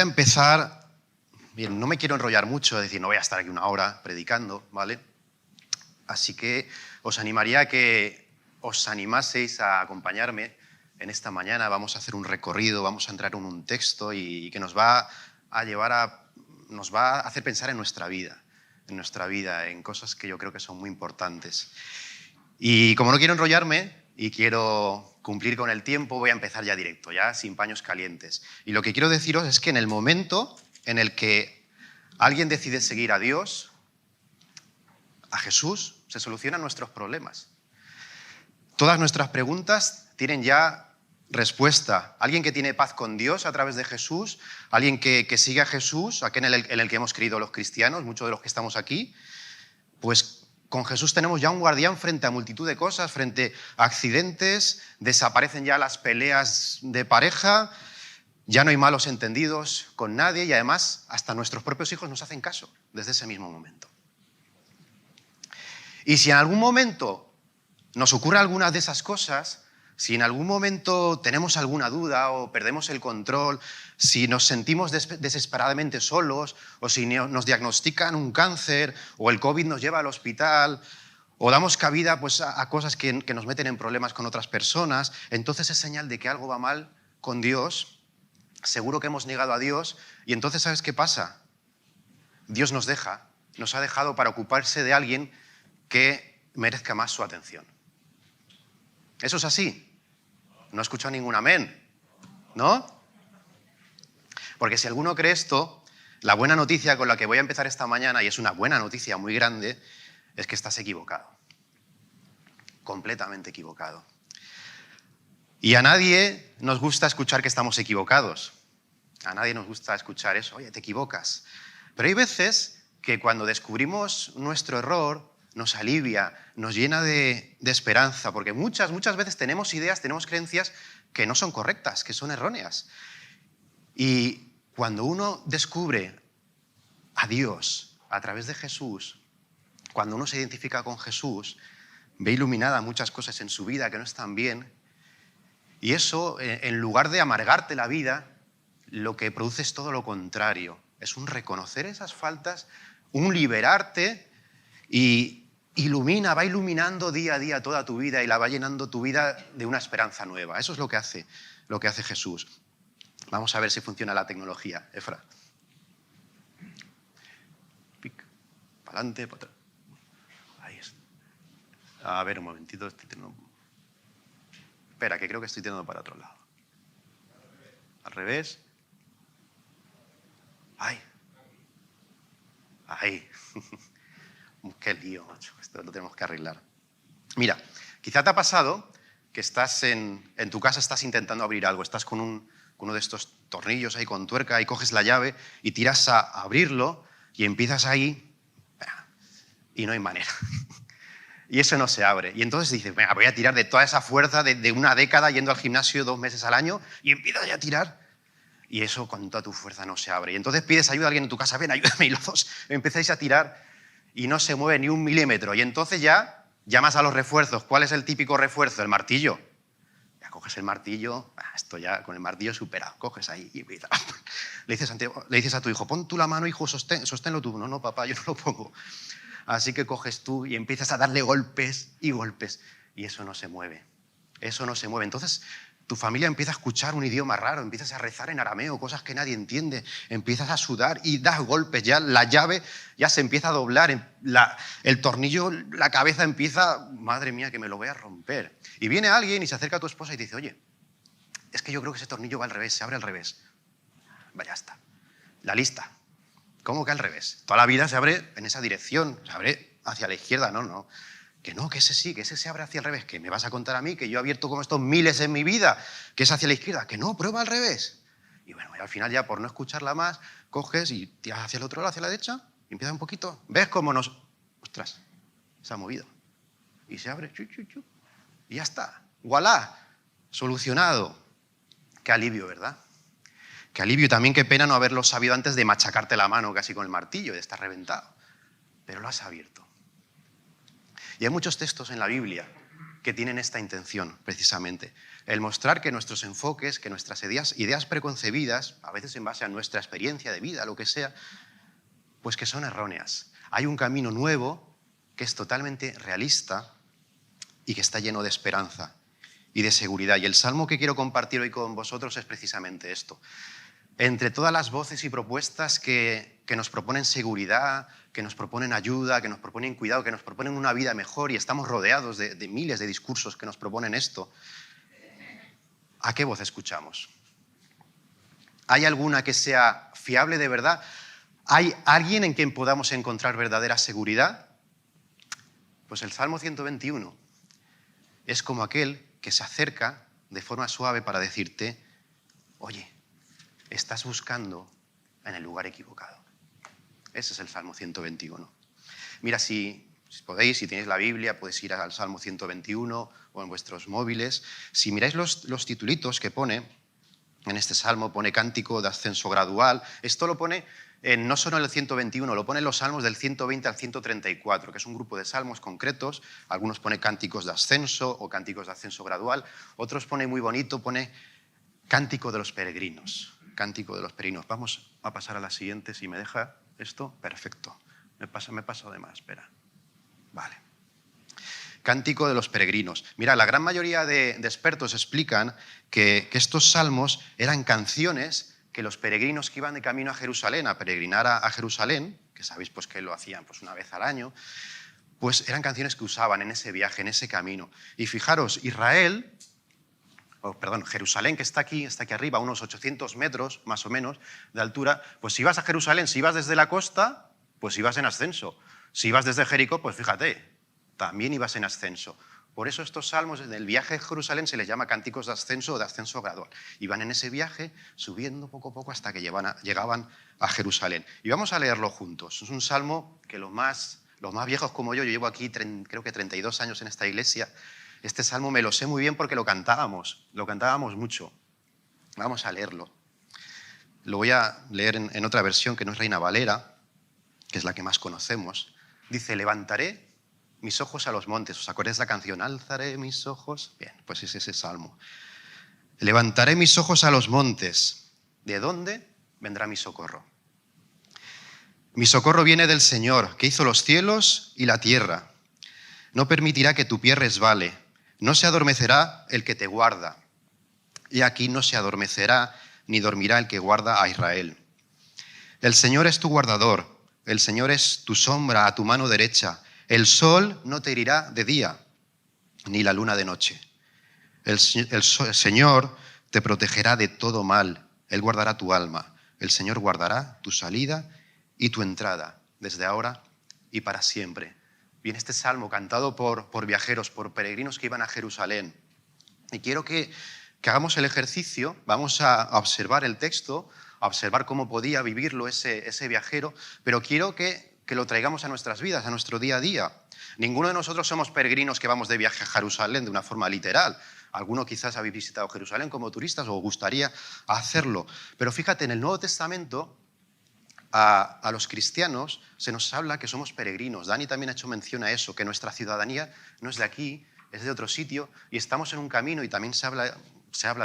a empezar, bien, no me quiero enrollar mucho, es decir, no voy a estar aquí una hora predicando, ¿vale? Así que os animaría a que os animaseis a acompañarme en esta mañana. Vamos a hacer un recorrido, vamos a entrar en un texto y que nos va a hacer pensar en nuestra vida, en cosas que yo creo que son muy importantes. Y como no quiero enrollarme y quiero cumplir con el tiempo, voy a empezar ya directo, ya sin paños calientes. Y lo que quiero deciros es que en el momento en el que alguien decide seguir a Dios, a Jesús, se solucionan nuestros problemas. Todas nuestras preguntas tienen ya respuesta. Alguien que tiene paz con Dios a través de Jesús, alguien que sigue a Jesús, aquel en el que hemos creído los cristianos, muchos de los que estamos aquí, pues con Jesús tenemos ya un guardián frente a multitud de cosas, frente a accidentes, desaparecen ya las peleas de pareja, ya no hay malos entendidos con nadie y además hasta nuestros propios hijos nos hacen caso desde ese mismo momento. Y si en algún momento nos ocurre alguna de esas cosas, si en algún momento tenemos alguna duda o perdemos el control, si nos sentimos desesperadamente solos o si nos diagnostican un cáncer o el COVID nos lleva al hospital o damos cabida pues, a cosas que nos meten en problemas con otras personas, entonces es señal de que algo va mal con Dios, seguro que hemos negado a Dios y entonces ¿sabes qué pasa? Dios nos ha dejado para ocuparse de alguien que merezca más su atención. ¿Eso es así? No he escuchado ningún amén, ¿no? Porque si alguno cree esto, la buena noticia con la que voy a empezar esta mañana, y es una buena noticia muy grande, es que estás equivocado. Completamente equivocado. Y a nadie nos gusta escuchar que estamos equivocados. A nadie nos gusta escuchar eso, oye, te equivocas. Pero hay veces que cuando descubrimos nuestro error, nos alivia, nos llena de esperanza, porque muchas veces tenemos ideas, tenemos creencias que no son correctas, que son erróneas. Y cuando uno descubre a Dios a través de Jesús, cuando uno se identifica con Jesús, ve iluminada muchas cosas en su vida que no están bien, y eso, en lugar de amargarte la vida, lo que produce es todo lo contrario. Es un reconocer esas faltas, un liberarte y va iluminando día a día toda tu vida y la va llenando tu vida de una esperanza nueva. Eso es lo que hace Jesús. Vamos a ver si funciona la tecnología. Efra. Para adelante, para atrás. Ahí está. A ver, un momentito. Espera, que creo que estoy tirando para otro lado. Al revés. Ahí. Qué lío, macho. Esto lo tenemos que arreglar. Mira, quizá te ha pasado que estás en tu casa, estás intentando abrir algo, estás con uno de estos tornillos ahí con tuerca y coges la llave y tiras a abrirlo y empiezas ahí y no hay manera. Y eso no se abre. Y entonces dices, venga, voy a tirar de toda esa fuerza de una década yendo al gimnasio 2 meses al año y empiezas ya a tirar. Y eso con toda tu fuerza no se abre. Y entonces pides ayuda a alguien en tu casa, ven, ayúdame, y los dos empezáis a tirar y no se mueve ni un milímetro. Y entonces ya llamas a los refuerzos. ¿Cuál es el típico refuerzo? El martillo. Ya coges el martillo, esto ya con el martillo superado. Coges ahí y le dices a tu hijo, pon tú la mano, hijo, sosténlo tú. No, papá, yo no lo pongo. Así que coges tú y empiezas a darle golpes y golpes. Y eso no se mueve. Eso no se mueve. Entonces tu familia empieza a escuchar un idioma raro, empiezas a rezar en arameo, cosas que nadie entiende, empiezas a sudar y das golpes, ya la llave ya se empieza a doblar, el tornillo, la cabeza empieza, madre mía, que me lo voy a romper. Y viene alguien y se acerca a tu esposa y te dice, oye, es que yo creo que ese tornillo va al revés, se abre al revés. Ya está. La lista. ¿Cómo que al revés? Toda la vida se abre en esa dirección, se abre hacia la izquierda, no. Que no, que ese sí, que ese se abre hacia el revés. Que me vas a contar a mí que yo he abierto como estos miles en mi vida, que es hacia la izquierda. Que no, prueba al revés. Y bueno, y al final ya por no escucharla más, coges y tiras hacia el otro lado, hacia la derecha, y empieza un poquito. ¿Ves cómo nos... Ostras, se ha movido. Y se abre, y ya está. ¡Voilá! Solucionado. Qué alivio, ¿verdad? Qué alivio. También qué pena no haberlo sabido antes de machacarte la mano casi con el martillo, de estar reventado. Pero lo has abierto. Y hay muchos textos en la Biblia que tienen esta intención, precisamente. El mostrar que nuestros enfoques, que nuestras ideas preconcebidas, a veces en base a nuestra experiencia de vida, lo que sea, pues que son erróneas. Hay un camino nuevo que es totalmente realista y que está lleno de esperanza y de seguridad. Y el salmo que quiero compartir hoy con vosotros es precisamente esto. Entre todas las voces y propuestas que nos proponen seguridad, que nos proponen ayuda, que nos proponen cuidado, que nos proponen una vida mejor, y estamos rodeados de miles de discursos que nos proponen esto, ¿a qué voz escuchamos? ¿Hay alguna que sea fiable de verdad? ¿Hay alguien en quien podamos encontrar verdadera seguridad? Pues el Salmo 121 es como aquel que se acerca de forma suave para decirte, oye, estás buscando en el lugar equivocado. Ese es el Salmo 121. Mira, si podéis, si tenéis la Biblia, podéis ir al Salmo 121 o en vuestros móviles. Si miráis los titulitos que pone en este Salmo, pone Cántico de Ascenso Gradual. Esto lo pone no solo en el 121, lo pone en los salmos del 120 al 134, que es un grupo de salmos concretos. Algunos pone Cánticos de Ascenso o Cánticos de Ascenso Gradual. Otros pone muy bonito, pone Cántico de los Peregrinos. Cántico de los Peregrinos. Vamos a pasar a la siguiente, si me deja esto. Perfecto. Me he pasado de más, espera. Vale. Cántico de los Peregrinos. Mira, la gran mayoría de expertos explican que estos salmos eran canciones que los peregrinos que iban de camino a Jerusalén, a peregrinar a Jerusalén, que sabéis pues, que lo hacían pues, una vez al año, pues eran canciones que usaban en ese viaje, en ese camino. Y fijaros, Jerusalén, que está aquí arriba, a unos 800 metros más o menos de altura, pues si ibas a Jerusalén, si ibas desde la costa, pues ibas en ascenso. Si ibas desde Jericó, pues fíjate, también ibas en ascenso. Por eso estos salmos en el viaje a Jerusalén se les llama cánticos de ascenso o de ascenso gradual. Iban en ese viaje subiendo poco a poco hasta que llegaban a Jerusalén. Y vamos a leerlo juntos. Es un salmo que los más viejos como yo llevo aquí creo que 32 años en esta iglesia. Este salmo me lo sé muy bien porque lo cantábamos mucho. Vamos a leerlo. Lo voy a leer en otra versión que no es Reina Valera, que es la que más conocemos. Dice, levantaré mis ojos a los montes. ¿Os acordáis la canción? Alzaré mis ojos. Bien, pues es ese salmo. Levantaré mis ojos a los montes. ¿De dónde vendrá mi socorro? Mi socorro viene del Señor, que hizo los cielos y la tierra. No permitirá que tu pie resbale. No se adormecerá el que te guarda. Y aquí no se adormecerá ni dormirá el que guarda a Israel. El Señor es tu guardador. El Señor es tu sombra a tu mano derecha. El sol no te herirá de día, ni la luna de noche. El Señor te protegerá de todo mal. Él guardará tu alma. El Señor guardará tu salida y tu entrada, desde ahora y para siempre. Viene este salmo cantado por viajeros, por peregrinos que iban a Jerusalén. Y quiero que hagamos el ejercicio, vamos a observar el texto, a observar cómo podía vivirlo ese viajero, pero quiero que lo traigamos a nuestras vidas, a nuestro día a día. Ninguno de nosotros somos peregrinos que vamos de viaje a Jerusalén de una forma literal. Alguno quizás habéis visitado Jerusalén como turistas o gustaría hacerlo. Pero fíjate, en el Nuevo Testamento a los cristianos se nos habla que somos peregrinos. Dani también ha hecho mención a eso, que nuestra ciudadanía no es de aquí, es de otro sitio, y estamos en un camino, y también se habla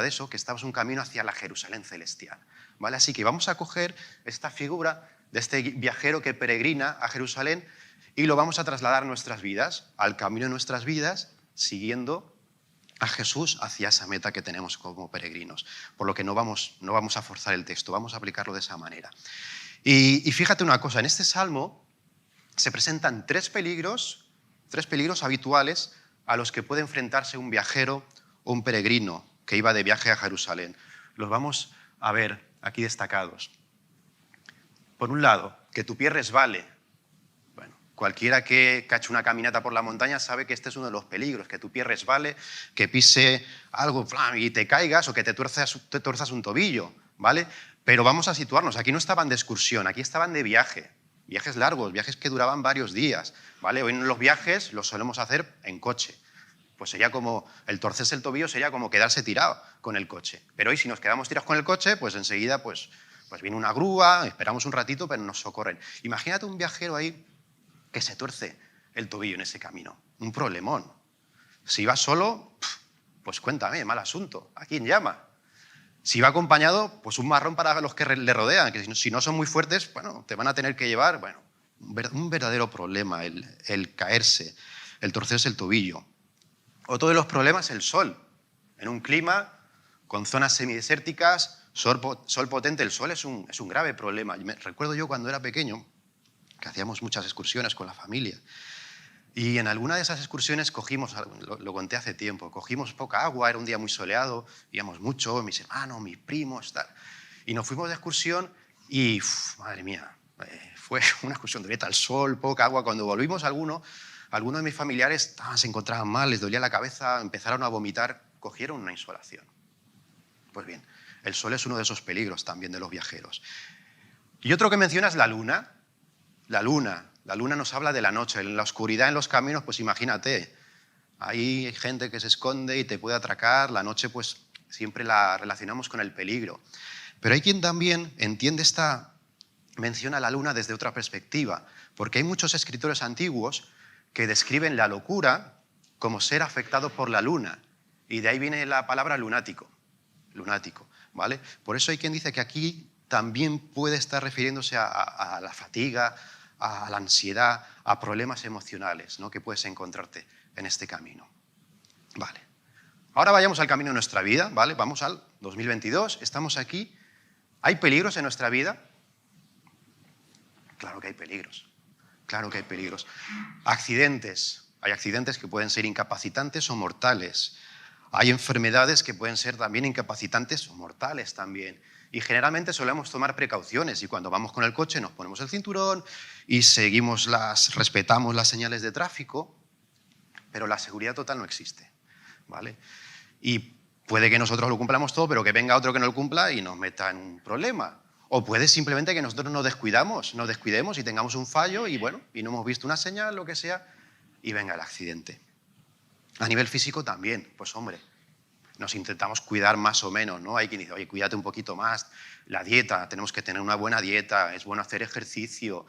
de eso, que estamos en un camino hacia la Jerusalén celestial. ¿Vale? Así que vamos a coger esta figura de este viajero que peregrina a Jerusalén y lo vamos a trasladar a nuestras vidas, al camino de nuestras vidas, siguiendo a Jesús hacia esa meta que tenemos como peregrinos. Por lo que no vamos a forzar el texto, vamos a aplicarlo de esa manera. Y fíjate una cosa, en este salmo se presentan tres peligros habituales a los que puede enfrentarse un viajero o un peregrino que iba de viaje a Jerusalén. Los vamos a ver aquí destacados. Por un lado, que tu pie resbale. Bueno, cualquiera que ha hecho una caminata por la montaña sabe que este es uno de los peligros, que tu pie resbale, que pise algo y te caigas o que te tuerzas un tobillo, ¿vale? Pero vamos a situarnos, aquí no estaban de excursión, aquí estaban de viaje, viajes largos, viajes que duraban varios días, ¿vale? Hoy los viajes los solemos hacer en coche. Pues sería como, el torcerse el tobillo sería como quedarse tirado con el coche. Pero hoy si nos quedamos tirados con el coche, pues enseguida pues viene una grúa, esperamos un ratito, pero nos socorren. Imagínate un viajero ahí que se tuerce el tobillo en ese camino, un problemón. Si va solo, pues cuéntame, mal asunto. ¿A quién llama? Si va acompañado, pues un marrón para los que le rodean, que si no son muy fuertes, bueno, te van a tener que llevar, bueno, un verdadero problema, el caerse, el torcerse el tobillo. Otro de los problemas, el sol. En un clima con zonas semidesérticas, sol potente, el sol es un grave problema. Recuerdo yo cuando era pequeño, que hacíamos muchas excursiones con la familia, y en alguna de esas excursiones cogimos, lo conté hace tiempo, cogimos poca agua, era un día muy soleado, íbamos mucho, mis hermanos, mis primos, tal, y nos fuimos de excursión y, madre mía, fue una excursión directa al sol, poca agua. Cuando volvimos, algunos de mis familiares se encontraban mal, les dolía la cabeza, empezaron a vomitar, cogieron una insolación. Pues bien, el sol es uno de esos peligros también de los viajeros. Y otro que menciona es la luna. La luna nos habla de la noche. En la oscuridad en los caminos, pues imagínate, hay gente que se esconde y te puede atracar. La noche, pues siempre la relacionamos con el peligro. Pero hay quien también entiende menciona la luna desde otra perspectiva, porque hay muchos escritores antiguos que describen la locura como ser afectado por la luna, y de ahí viene la palabra lunático, ¿vale? Por eso hay quien dice que aquí también puede estar refiriéndose a la fatiga, a la ansiedad, a problemas emocionales, ¿no?, que puedes encontrarte en este camino. Vale. Ahora vayamos al camino de nuestra vida, ¿vale? Vamos al 2022, estamos aquí. ¿Hay peligros en nuestra vida? Claro que hay peligros. Claro que hay peligros. Accidentes. Hay accidentes que pueden ser incapacitantes o mortales. Hay enfermedades que pueden ser también incapacitantes o mortales también. Y generalmente solemos tomar precauciones, y cuando vamos con el coche nos ponemos el cinturón y respetamos las señales de tráfico, pero la seguridad total no existe, ¿vale? Y puede que nosotros lo cumplamos todo, pero que venga otro que no lo cumpla y nos meta en un problema. O puede simplemente que nosotros nos descuidemos y tengamos un fallo y no hemos visto una señal, lo que sea, y venga el accidente. A nivel físico también, pues hombre, nos intentamos cuidar más o menos, ¿no? Hay quien dice, oye, cuídate un poquito más. La dieta, tenemos que tener una buena dieta, es bueno hacer ejercicio,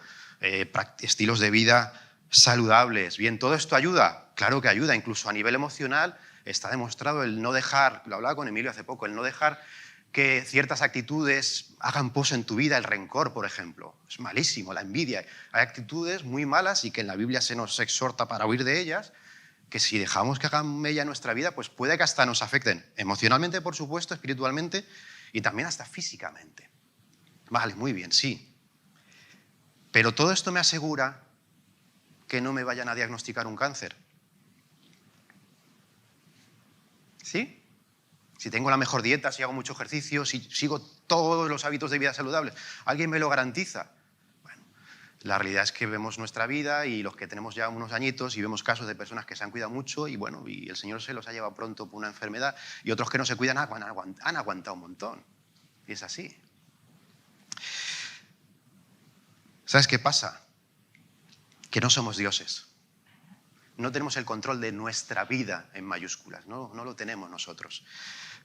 estilos de vida saludables. Bien, ¿todo esto ayuda? Claro que ayuda, incluso a nivel emocional está demostrado el no dejar, lo hablaba con Emilio hace poco, el no dejar que ciertas actitudes hagan pozo en tu vida, el rencor, por ejemplo. Es malísimo, la envidia. Hay actitudes muy malas y que en la Biblia se nos exhorta para huir de ellas, que si dejamos que hagan mella en nuestra vida, pues puede que hasta nos afecten emocionalmente, por supuesto, espiritualmente y también hasta físicamente. Vale, muy bien, sí. Pero todo esto me asegura que no me vayan a diagnosticar un cáncer. ¿Sí? Si tengo la mejor dieta, si hago mucho ejercicio, si sigo todos los hábitos de vida saludables, ¿alguien me lo garantiza? Bueno, la realidad es que vemos nuestra vida y los que tenemos ya unos añitos y vemos casos de personas que se han cuidado mucho y el Señor se los ha llevado pronto por una enfermedad, y otros que no se cuidan han aguantado un montón. Y es así. ¿Sabes qué pasa? Que no somos dioses. No tenemos el control de nuestra vida en mayúsculas, no lo tenemos nosotros.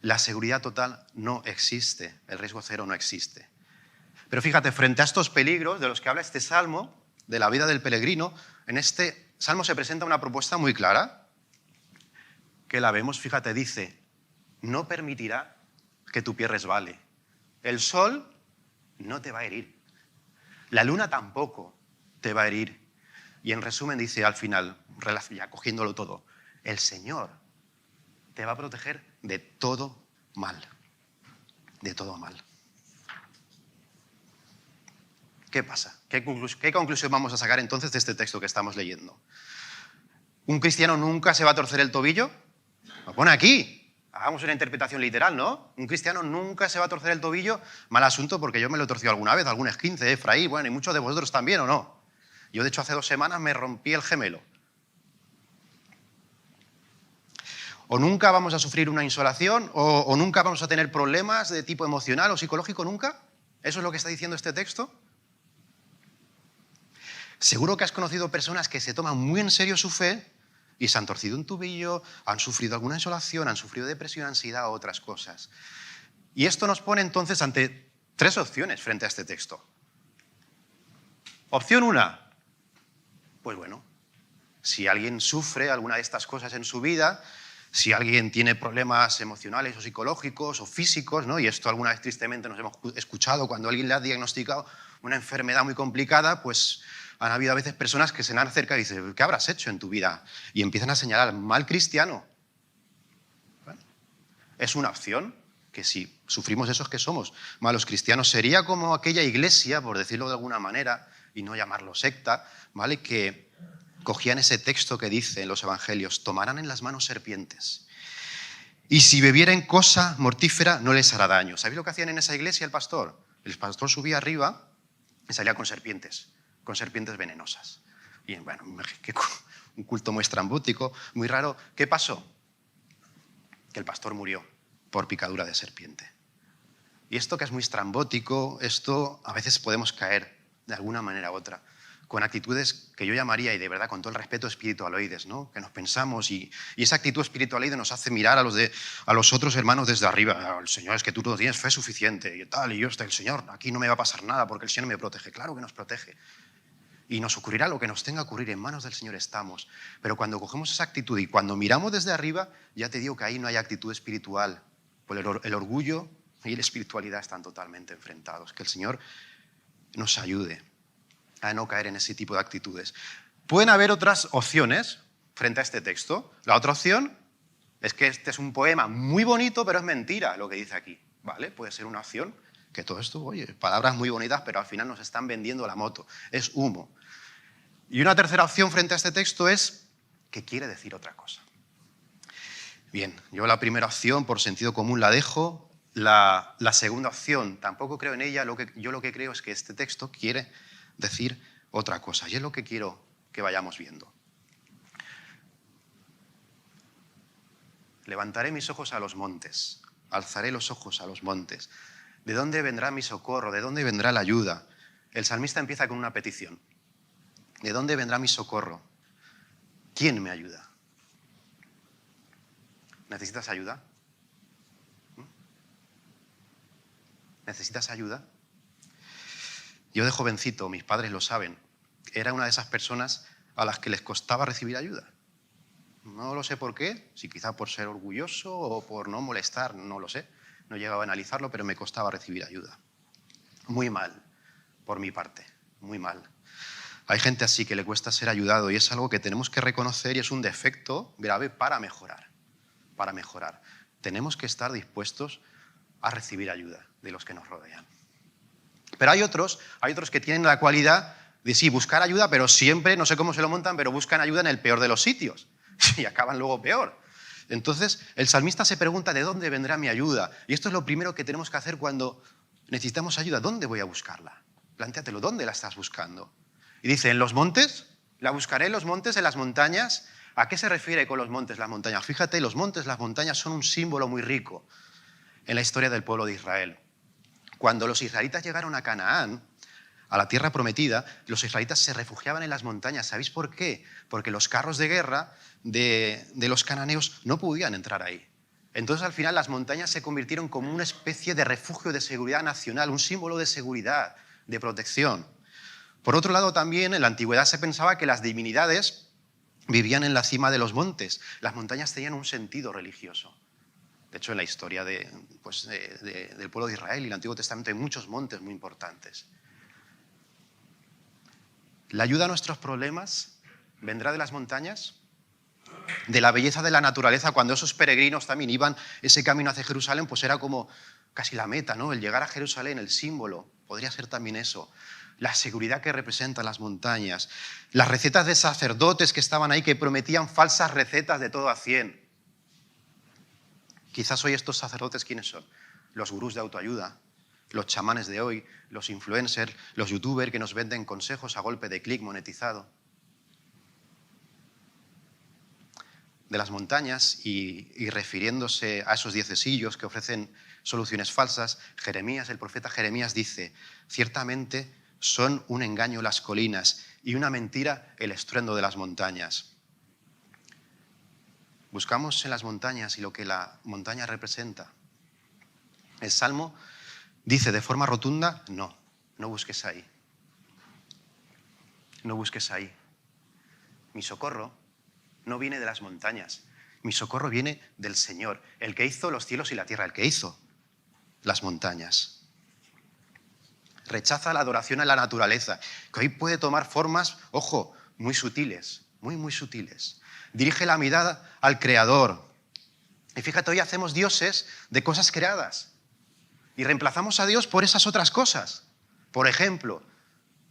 La seguridad total no existe, el riesgo cero no existe. Pero fíjate, frente a estos peligros de los que habla este salmo, de la vida del peregrino, en este salmo se presenta una propuesta muy clara, que la vemos, fíjate, dice, no permitirá que tu pie resbale. El sol no te va a herir, la luna tampoco te va a herir. Y en resumen dice al final, ya cogiéndolo todo, el Señor te va a proteger de todo mal. De todo mal. ¿Qué pasa? ¿Qué conclusión vamos a sacar entonces de este texto que estamos leyendo? ¿Un cristiano nunca se va a torcer el tobillo? Lo pone aquí. Hagamos una interpretación literal, ¿no? Un cristiano nunca se va a torcer el tobillo. Mal asunto, porque yo me lo he torcido alguna vez, algún esguince, Efraín, y muchos de vosotros también, ¿o no? Yo, de hecho, hace 2 semanas me rompí el gemelo. O nunca vamos a sufrir una insolación, o nunca vamos a tener problemas de tipo emocional o psicológico, ¿nunca? ¿Eso es lo que está diciendo este texto? Seguro que has conocido personas que se toman muy en serio su fe y se han torcido un tobillo, han sufrido alguna insolación, han sufrido depresión, ansiedad o otras cosas. Y esto nos pone entonces ante 3 opciones frente a este texto. Opción 1. Pues bueno, Si alguien sufre alguna de estas cosas en su vida, si alguien tiene problemas emocionales o psicológicos o físicos, ¿no? Y esto alguna vez tristemente nos hemos escuchado cuando alguien le ha diagnosticado una enfermedad muy complicada, pues han habido a veces personas que se le han acercado y dicen, ¿qué habrás hecho en tu vida? Y empiezan a señalar, mal cristiano. Bueno, es una opción que si sufrimos esos que somos malos cristianos, sería como aquella iglesia, por decirlo de alguna manera, y no llamarlo secta, ¿vale? Que cogían ese texto que dice en los evangelios, tomarán en las manos serpientes. Y si bebieren cosa mortífera, no les hará daño. ¿Sabéis lo que hacían en esa iglesia el pastor? El pastor subía arriba y salía con serpientes venenosas. Y bueno, un culto muy estrambótico, muy raro. ¿Qué pasó? Que el pastor murió por picadura de serpiente. Y esto que es muy estrambótico, esto a veces podemos caer de alguna manera u otra, con actitudes que yo llamaría, y de verdad con todo el respeto, espiritualoides, ¿no? Que nos pensamos y esa actitud espiritualoide nos hace mirar a los otros hermanos desde arriba. El Señor, es que tú no tienes fe suficiente y tal, y yo, el Señor, aquí no me va a pasar nada porque el Señor me protege. Claro que nos protege. Y nos ocurrirá lo que nos tenga que ocurrir, en manos del Señor estamos. Pero cuando cogemos esa actitud y cuando miramos desde arriba, ya te digo que ahí no hay actitud espiritual. Pues el orgullo y la espiritualidad están totalmente enfrentados. Que el Señor nos ayude a no caer en ese tipo de actitudes. Pueden haber otras opciones frente a este texto. La otra opción es que este es un poema muy bonito, pero es mentira lo que dice aquí, ¿vale? Puede ser una opción que todo esto, oye, palabras muy bonitas, pero al final nos están vendiendo la moto. Es humo. Y una tercera opción frente a este texto es que quiere decir otra cosa. Bien, yo la primera opción, por sentido común, la dejo. La segunda opción, tampoco creo en ella. Yo lo que creo es que este texto quiere decir otra cosa. Y es lo que quiero que vayamos viendo. Levantaré mis ojos a los montes, alzaré los ojos a los montes. ¿De dónde vendrá mi socorro? ¿De dónde vendrá la ayuda? El salmista empieza con una petición. ¿De dónde vendrá mi socorro? ¿Quién me ayuda? ¿Necesitas ayuda? ¿Necesitas ayuda? Yo de jovencito, mis padres lo saben, era una de esas personas a las que les costaba recibir ayuda. No lo sé por qué, si quizá por ser orgulloso o por no molestar, no lo sé. No llegaba a analizarlo, pero me costaba recibir ayuda. Muy mal, por mi parte, muy mal. Hay gente así que le cuesta ser ayudado y es algo que tenemos que reconocer y es un defecto grave para mejorar. Para mejorar. Tenemos que estar dispuestos a recibir ayuda de los que nos rodean. Pero hay otros que tienen la cualidad de sí, buscar ayuda, pero siempre, no sé cómo se lo montan, pero buscan ayuda en el peor de los sitios y acaban luego peor. Entonces, el salmista se pregunta, ¿de dónde vendrá mi ayuda? Y esto es lo primero que tenemos que hacer cuando necesitamos ayuda. ¿Dónde voy a buscarla? Plantéatelo, ¿dónde la estás buscando? Y dice, ¿en los montes? ¿La buscaré en los montes, en las montañas? ¿A qué se refiere con los montes, las montañas? Fíjate, los montes, las montañas son un símbolo muy rico en la historia del pueblo de Israel. Cuando los israelitas llegaron a Canaán, a la tierra prometida, los israelitas se refugiaban en las montañas. ¿Sabéis por qué? Porque los carros de guerra de los cananeos no podían entrar ahí. Entonces, al final, las montañas se convirtieron como una especie de refugio de seguridad nacional, un símbolo de seguridad, de protección. Por otro lado, también en la antigüedad se pensaba que las divinidades vivían en la cima de los montes. Las montañas tenían un sentido religioso. De hecho, en la historia del pueblo de Israel y el Antiguo Testamento hay muchos montes muy importantes. ¿La ayuda a nuestros problemas vendrá de las montañas? De la belleza de la naturaleza. Cuando esos peregrinos también iban ese camino hacia Jerusalén, pues era como casi la meta, ¿no? El llegar a Jerusalén, el símbolo, podría ser también eso. La seguridad que representan las montañas. Las recetas de sacerdotes que estaban ahí, que prometían falsas recetas de todo a 100. Quizás hoy estos sacerdotes, ¿quiénes son? Los gurús de autoayuda, los chamanes de hoy, los influencers, los youtubers que nos venden consejos a golpe de clic monetizado. De las montañas y refiriéndose a esos diecesillos que ofrecen soluciones falsas, Jeremías, el profeta Jeremías dice, ciertamente son un engaño las colinas y una mentira el estruendo de las montañas. Buscamos en las montañas y lo que la montaña representa. El Salmo dice de forma rotunda, no busques ahí. No busques ahí. Mi socorro no viene de las montañas. Mi socorro viene del Señor, el que hizo los cielos y la tierra, el que hizo las montañas. Rechaza la adoración a la naturaleza, que hoy puede tomar formas, ojo, muy sutiles, muy sutiles. Dirige la mirada al Creador. Y fíjate, hoy hacemos dioses de cosas creadas y reemplazamos a Dios por esas otras cosas. Por ejemplo,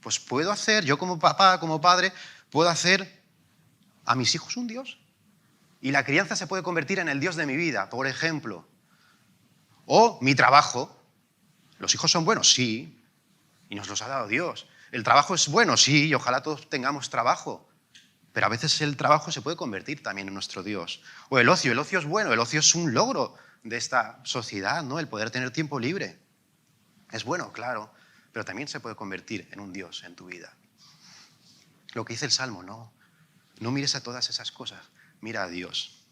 pues puedo hacer, yo como papá, como padre, puedo hacer a mis hijos un Dios. Y la crianza se puede convertir en el Dios de mi vida, por ejemplo. O mi trabajo. ¿Los hijos son buenos? Sí. Y nos los ha dado Dios. ¿El trabajo es bueno? Sí, y ojalá todos tengamos trabajo. Pero a veces el trabajo se puede convertir también en nuestro Dios. O el ocio es bueno, el ocio es un logro de esta sociedad, ¿no? El poder tener tiempo libre. Es bueno, claro, pero también se puede convertir en un Dios en tu vida. Lo que dice el Salmo, no mires a todas esas cosas, mira a Dios.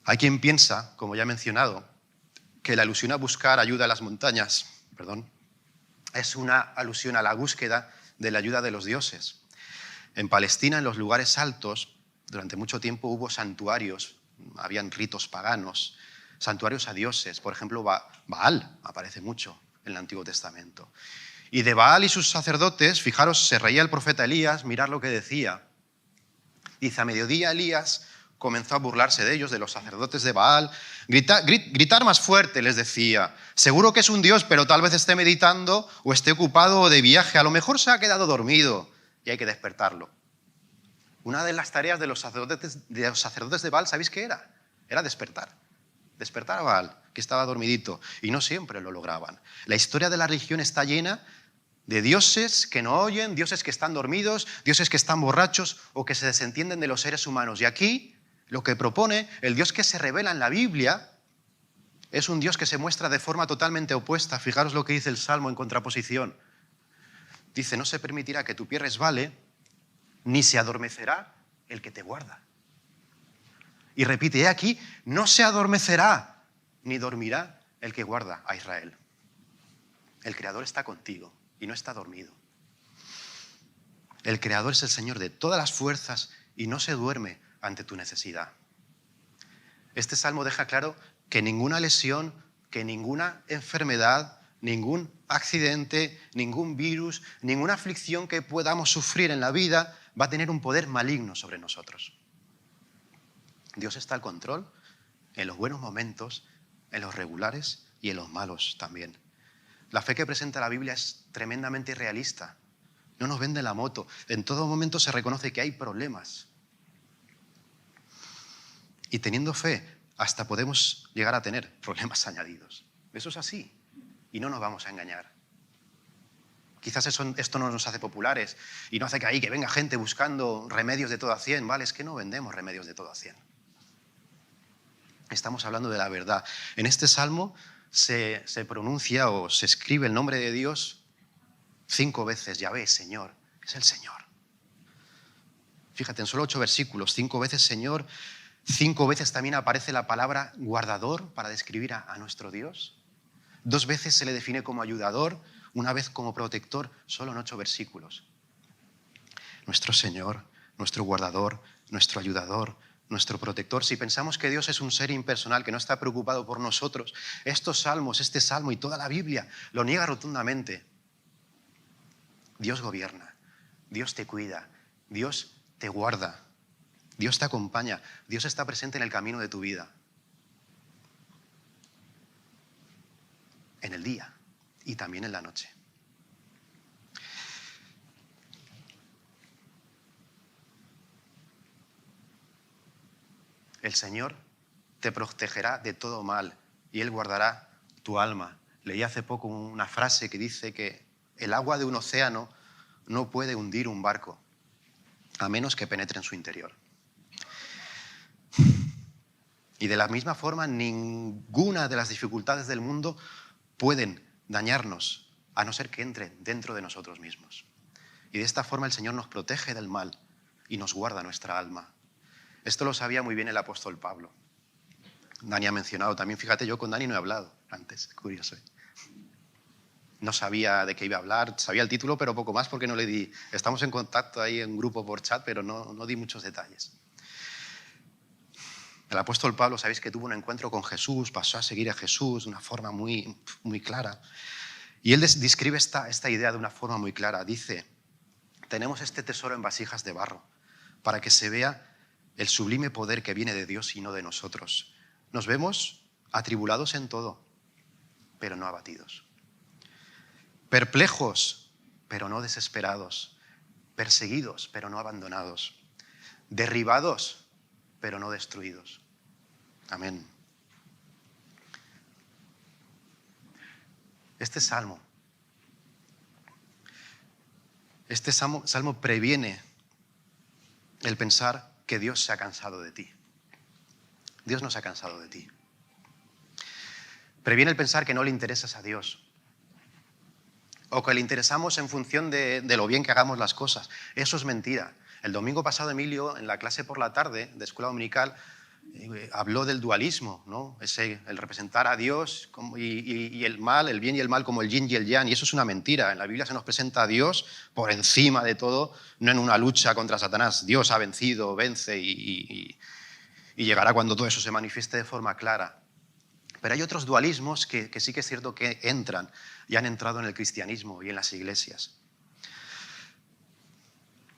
Hay quien piensa, como ya he mencionado, que la alusión a buscar ayuda a las montañas, es una alusión a la búsqueda de la ayuda de los dioses. En Palestina, en los lugares altos, durante mucho tiempo hubo santuarios, habían ritos paganos, santuarios a dioses. Por ejemplo, Baal aparece mucho en el Antiguo Testamento. Y de Baal y sus sacerdotes, fijaros, se reía el profeta Elías, mirad lo que decía. Dice, a mediodía Elías comenzó a burlarse de ellos, de los sacerdotes de Baal. Gritar más fuerte, les decía. Seguro que es un dios, pero tal vez esté meditando o esté ocupado o de viaje. A lo mejor se ha quedado dormido y hay que despertarlo. Una de las tareas de los sacerdotes de Baal, ¿sabéis qué era? Era despertar. Despertar a Baal, que estaba dormidito. Y no siempre lo lograban. La historia de la religión está llena de dioses que no oyen, dioses que están dormidos, dioses que están borrachos o que se desentienden de los seres humanos. Y aquí lo que propone el Dios que se revela en la Biblia es un Dios que se muestra de forma totalmente opuesta. Fijaros lo que dice el Salmo en contraposición. Dice, no se permitirá que tu pie resbale, ni se adormecerá el que te guarda. Y repite, he aquí, no se adormecerá, ni dormirá el que guarda a Israel. El Creador está contigo y no está dormido. El Creador es el Señor de todas las fuerzas y no se duerme ante tu necesidad. Este salmo deja claro que ninguna lesión, que ninguna enfermedad, ningún accidente, ningún virus, ninguna aflicción que podamos sufrir en la vida va a tener un poder maligno sobre nosotros. Dios está al control en los buenos momentos, en los regulares y en los malos también. La fe que presenta la Biblia es tremendamente realista. No nos vende la moto. En todo momento se reconoce que hay problemas. Y teniendo fe, hasta podemos llegar a tener problemas añadidos. Eso es así. Y no nos vamos a engañar. Quizás esto no nos hace populares y no hace que venga gente buscando remedios de todo a 100. Vale, es que no vendemos remedios de todo a 100. Estamos hablando de la verdad. En este salmo se pronuncia o se escribe el nombre de Dios 5 veces. Yahvé, Señor, es el Señor. Fíjate, en solo 8 versículos, 5 veces Señor, 5 veces también aparece la palabra guardador para describir a nuestro Dios. 2 veces se le define como ayudador, 1 vez como protector, solo en 8 versículos. Nuestro Señor, nuestro guardador, nuestro ayudador, nuestro protector. Si pensamos que Dios es un ser impersonal, que no está preocupado por nosotros, estos salmos, este salmo y toda la Biblia lo niega rotundamente. Dios gobierna, Dios te cuida, Dios te guarda, Dios te acompaña, Dios está presente en el camino de tu vida. En el día y también en la noche. El Señor te protegerá de todo mal y Él guardará tu alma. Leí hace poco una frase que dice que el agua de un océano no puede hundir un barco, a menos que penetre en su interior. Y de la misma forma, ninguna de las dificultades del mundo pueden dañarnos, a no ser que entren dentro de nosotros mismos. Y de esta forma el Señor nos protege del mal y nos guarda nuestra alma. Esto lo sabía muy bien el apóstol Pablo. Dani ha mencionado también, fíjate, yo con Dani no he hablado antes, curioso. No sabía de qué iba a hablar, sabía el título, pero poco más porque no le di. Estamos en contacto ahí en un grupo por chat, pero no di muchos detalles. El apóstol Pablo, sabéis que tuvo un encuentro con Jesús, pasó a seguir a Jesús de una forma muy, muy clara. Y él describe esta idea de una forma muy clara. Dice, tenemos este tesoro en vasijas de barro, para que se vea el sublime poder que viene de Dios y no de nosotros. Nos vemos atribulados en todo, pero no abatidos. Perplejos, pero no desesperados. Perseguidos, pero no abandonados. Derribados, pero no destruidos. Amén. Este salmo previene el pensar que Dios se ha cansado de ti. Dios no se ha cansado de ti. Previene el pensar que no le interesas a Dios. O que le interesamos en función de lo bien que hagamos las cosas. Eso es mentira. El domingo pasado Emilio, en la clase por la tarde de escuela dominical, habló del dualismo, ¿no? El representar a Dios y el mal, el bien y el mal como el yin y el yang, y eso es una mentira. En la Biblia se nos presenta a Dios por encima de todo, no en una lucha contra Satanás. Dios ha vencido, vence y llegará cuando todo eso se manifieste de forma clara. Pero hay otros dualismos que sí que es cierto que entran y han entrado en el cristianismo y en las iglesias.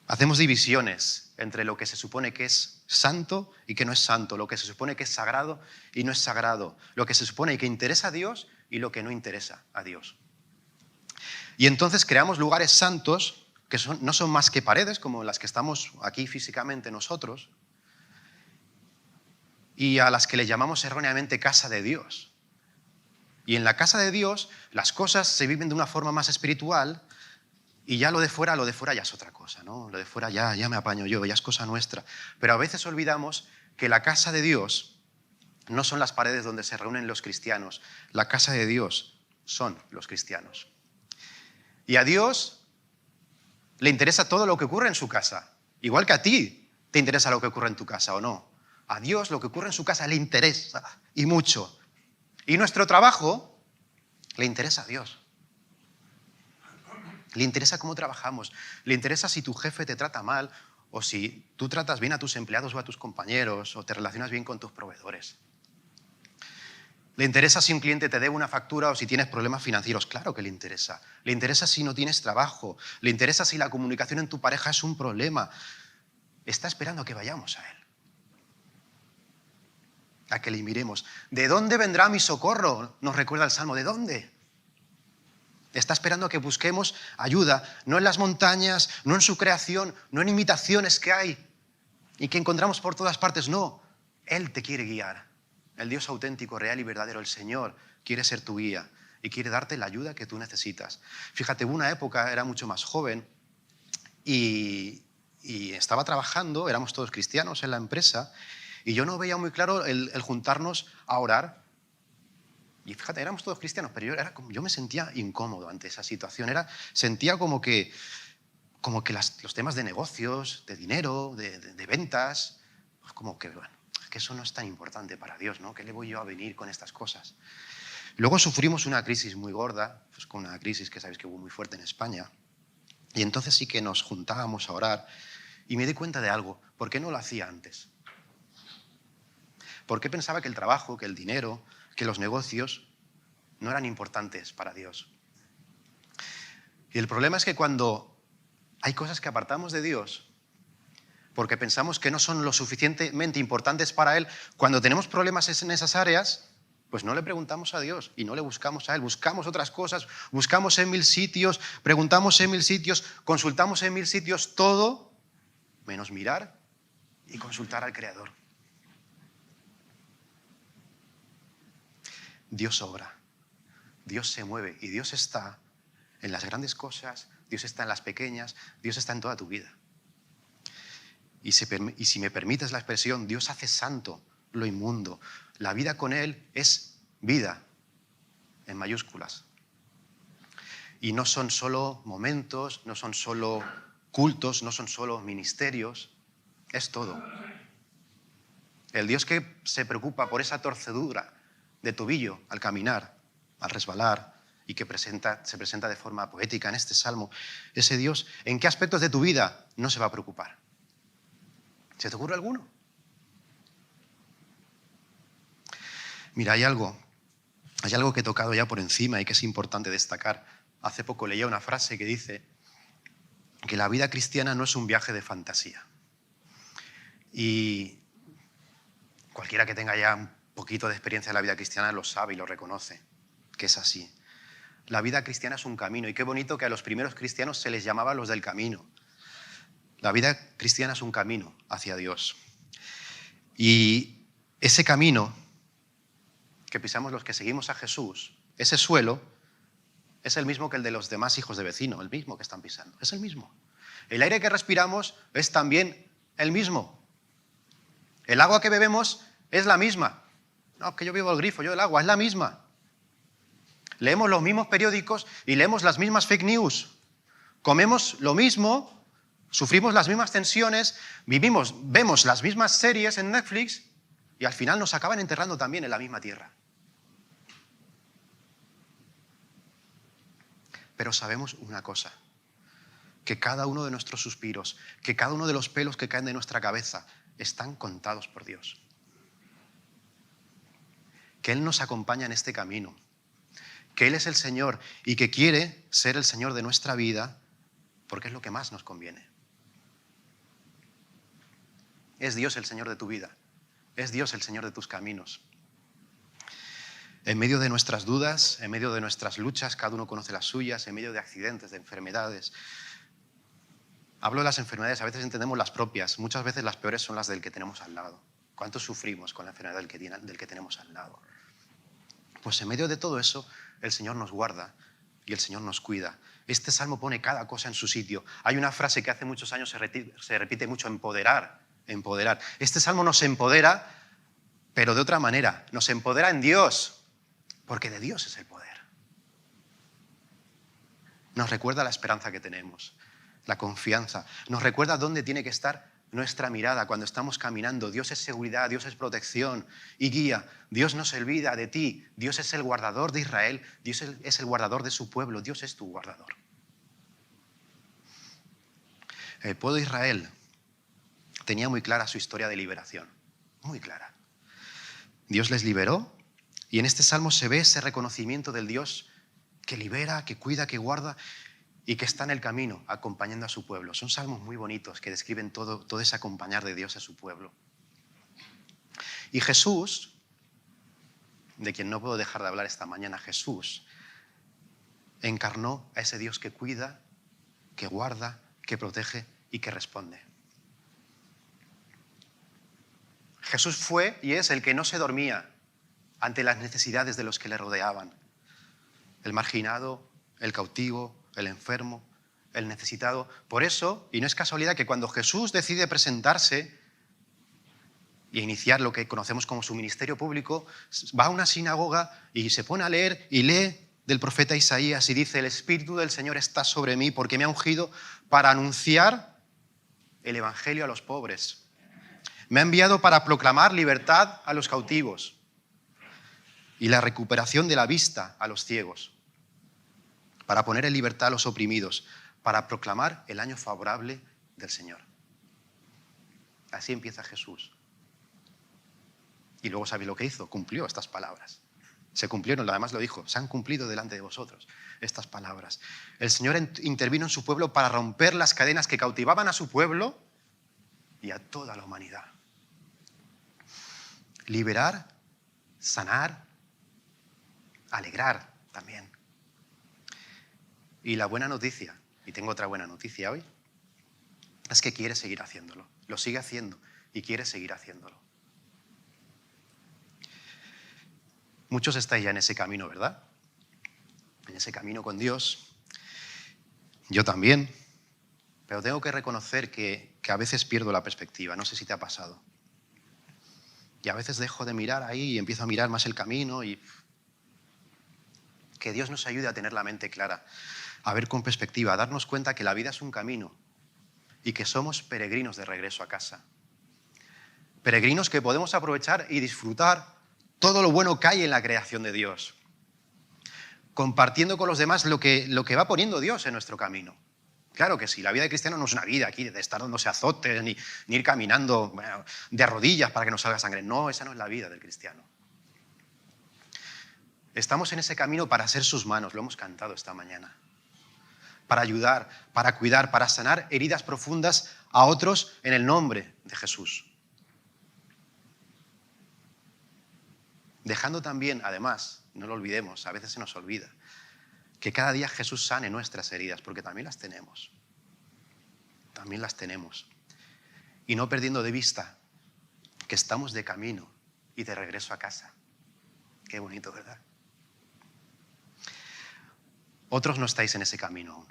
Hacemos divisiones entre lo que se supone que es santo y que no es santo, lo que se supone que es sagrado y no es sagrado, lo que se supone que interesa a Dios y lo que no interesa a Dios. Y entonces creamos lugares santos que no son más que paredes, como las que estamos aquí físicamente nosotros, y a las que le llamamos erróneamente casa de Dios. Y en la casa de Dios las cosas se viven de una forma más espiritual. Y ya lo de fuera ya es otra cosa, ¿no? Lo de fuera ya me apaño yo, ya es cosa nuestra. Pero a veces olvidamos que la casa de Dios no son las paredes donde se reúnen los cristianos. La casa de Dios son los cristianos. Y a Dios le interesa todo lo que ocurre en su casa. Igual que a ti te interesa lo que ocurre en tu casa, ¿o no? A Dios lo que ocurre en su casa le interesa, y mucho. Y nuestro trabajo le interesa a Dios. Le interesa cómo trabajamos, le interesa si tu jefe te trata mal o si tú tratas bien a tus empleados o a tus compañeros o te relacionas bien con tus proveedores. Le interesa si un cliente te debe una factura o si tienes problemas financieros. Claro que le interesa. Le interesa si no tienes trabajo. Le interesa si la comunicación en tu pareja es un problema. Está esperando a que vayamos a Él. A que le miremos. ¿De dónde vendrá mi socorro? Nos recuerda el Salmo. ¿De dónde? Está esperando a que busquemos ayuda, no en las montañas, no en su creación, no en imitaciones que hay y que encontramos por todas partes. No, Él te quiere guiar. El Dios auténtico, real y verdadero, el Señor, quiere ser tu guía y quiere darte la ayuda que tú necesitas. Fíjate, hubo una época, era mucho más joven y estaba trabajando, éramos todos cristianos en la empresa y yo no veía muy claro el juntarnos a orar. Y fíjate, éramos todos cristianos, pero yo me sentía incómodo ante esa situación. Sentía como que los temas de negocios, de dinero, de ventas, pues como que, bueno, que eso no es tan importante para Dios, ¿no? ¿Qué le voy yo a venir con estas cosas? Luego sufrimos una crisis muy gorda, pues con una crisis que sabéis que hubo muy fuerte en España. Y entonces sí que nos juntábamos a orar y me di cuenta de algo. ¿Por qué no lo hacía antes? ¿Por qué pensaba que el trabajo, que el dinero, que los negocios no eran importantes para Dios? Y el problema es que cuando hay cosas que apartamos de Dios porque pensamos que no son lo suficientemente importantes para Él, cuando tenemos problemas en esas áreas, pues no le preguntamos a Dios y no le buscamos a Él. Buscamos otras cosas, buscamos en 1000 sitios, preguntamos en 1000 sitios, consultamos en 1000 sitios, todo menos mirar y consultar al Creador. Dios obra, Dios se mueve y Dios está en las grandes cosas, Dios está en las pequeñas, Dios está en toda tu vida. Y si me permites la expresión, Dios hace santo lo inmundo. La vida con Él es vida, en mayúsculas. Y no son solo momentos, no son solo cultos, no son solo ministerios, es todo. El Dios que se preocupa por esa torcedura de tobillo al caminar, al resbalar, y que se presenta de forma poética en este salmo, ese Dios, ¿en qué aspectos de tu vida no se va a preocupar? ¿Se te ocurre alguno? Mira, hay algo que he tocado ya por encima y que es importante destacar. Hace poco leía una frase que dice que la vida cristiana no es un viaje de fantasía. Y cualquiera que tenga ya un poquito de experiencia en la vida cristiana lo sabe y lo reconoce, que es así. La vida cristiana es un camino, y qué bonito que a los primeros cristianos se les llamaba los del camino. La vida cristiana es un camino hacia Dios. Y ese camino que pisamos los que seguimos a Jesús, ese suelo, es el mismo que el de los demás hijos de vecino, el mismo que están pisando, es el mismo. El aire que respiramos es también el mismo. El agua que bebemos es la misma. No, que yo bebo el grifo, yo el agua, es la misma. Leemos los mismos periódicos y leemos las mismas fake news. Comemos lo mismo, sufrimos las mismas tensiones, vemos las mismas series en Netflix y al final nos acaban enterrando también en la misma tierra. Pero sabemos una cosa, que cada uno de nuestros suspiros, que cada uno de los pelos que caen de nuestra cabeza están contados por Dios. Que Él nos acompaña en este camino, que Él es el Señor y que quiere ser el Señor de nuestra vida porque es lo que más nos conviene. Es Dios el Señor de tu vida, es Dios el Señor de tus caminos. En medio de nuestras dudas, en medio de nuestras luchas, cada uno conoce las suyas, en medio de accidentes, de enfermedades. Hablo de las enfermedades, a veces entendemos las propias, muchas veces las peores son las del que tenemos al lado. ¿Cuánto sufrimos con la enfermedad del que tenemos al lado? Pues en medio de todo eso, el Señor nos guarda y el Señor nos cuida. Este salmo pone cada cosa en su sitio. Hay una frase que hace muchos años se repite mucho, empoderar, empoderar. Este salmo nos empodera, pero de otra manera. Nos empodera en Dios, porque de Dios es el poder. Nos recuerda la esperanza que tenemos, la confianza. Nos recuerda dónde tiene que estar nuestra mirada cuando estamos caminando. Dios es seguridad, Dios es protección y guía. Dios no se olvida de ti. Dios es el guardador de Israel. Dios es el guardador de su pueblo. Dios es tu guardador. El pueblo de Israel tenía muy clara su historia de liberación. Muy clara. Dios les liberó. Y en este salmo se ve ese reconocimiento del Dios que libera, que cuida, que guarda y que está en el camino acompañando a su pueblo. Son salmos muy bonitos que describen todo ese acompañar de Dios a su pueblo. Y Jesús, de quien no puedo dejar de hablar esta mañana, Jesús encarnó a ese Dios que cuida, que guarda, que protege y que responde. Jesús fue y es el que no se dormía ante las necesidades de los que le rodeaban. El marginado, el cautivo, el enfermo, el necesitado. Por eso, y no es casualidad que cuando Jesús decide presentarse y iniciar lo que conocemos como su ministerio público, va a una sinagoga y se pone a leer y lee del profeta Isaías y dice: el Espíritu del Señor está sobre mí porque me ha ungido para anunciar el Evangelio a los pobres. Me ha enviado para proclamar libertad a los cautivos y la recuperación de la vista a los ciegos, para poner en libertad a los oprimidos, para proclamar el año favorable del Señor. Así empieza Jesús. Y luego, ¿sabéis lo que hizo? Cumplió estas palabras. Se cumplieron, además lo dijo, se han cumplido delante de vosotros estas palabras. El Señor intervino en su pueblo para romper las cadenas que cautivaban a su pueblo y a toda la humanidad. Liberar, sanar, alegrar también. Y la buena noticia, y tengo otra buena noticia hoy, es que quiere seguir haciéndolo. Lo sigue haciendo y quiere seguir haciéndolo. Muchos estáis ya en ese camino, ¿verdad? En ese camino con Dios. Yo también. Pero tengo que reconocer que a veces pierdo la perspectiva. No sé si te ha pasado. Y a veces dejo de mirar ahí y empiezo a mirar más el camino y que Dios nos ayude a tener la mente clara, a ver con perspectiva, a darnos cuenta que la vida es un camino y que somos peregrinos de regreso a casa. Peregrinos que podemos aprovechar y disfrutar todo lo bueno que hay en la creación de Dios. compartiendo con los demás lo que va poniendo Dios en nuestro camino. Claro que sí, la vida de cristiano no es una vida aquí de estar dándose azotes, ni ir caminando de rodillas para que nos salga sangre. No, esa no es la vida del cristiano. Estamos en ese camino para ser sus manos, lo hemos cantado esta mañana. Para ayudar, para cuidar, para sanar heridas profundas a otros en el nombre de Jesús. Dejando también, además, no lo olvidemos, a veces se nos olvida, que cada día Jesús sane nuestras heridas, porque también las tenemos. También las tenemos. Y no perdiendo de vista que estamos de camino y de regreso a casa. Qué bonito, ¿verdad? Otros no estáis en ese camino aún.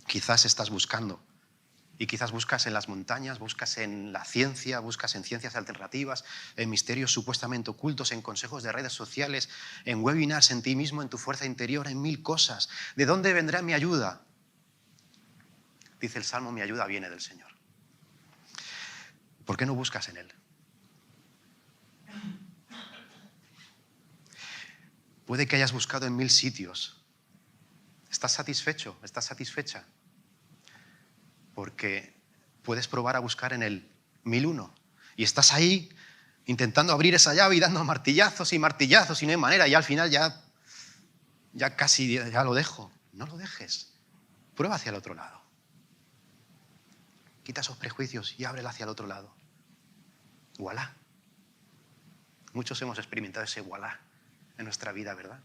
Quizás estás buscando. Y quizás buscas en las montañas, buscas en la ciencia, buscas en ciencias alternativas, en misterios supuestamente ocultos, en consejos de redes sociales, en webinars, en ti mismo, en tu fuerza interior, en mil cosas. ¿De dónde vendrá mi ayuda? Dice el Salmo, mi ayuda viene del Señor. ¿Por qué no buscas en Él? Puede que hayas buscado en mil sitios. ¿Estás satisfecho? ¿Estás satisfecha? Porque puedes probar a buscar en el 1001 y estás ahí intentando abrir esa llave y dando martillazos y martillazos y no hay manera y al final ya casi ya lo dejo. No lo dejes. Prueba hacia el otro lado. Quita esos prejuicios y ábrela hacia el otro lado. Voilà. Muchos hemos experimentado ese voilà en nuestra vida, ¿verdad?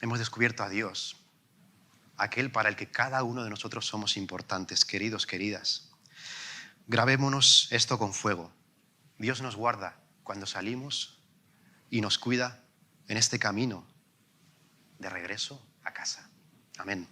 Hemos descubierto a Dios, aquel para el que cada uno de nosotros somos importantes, queridos, queridas. Grabémonos esto con fuego. Dios nos guarda cuando salimos y nos cuida en este camino de regreso a casa. Amén.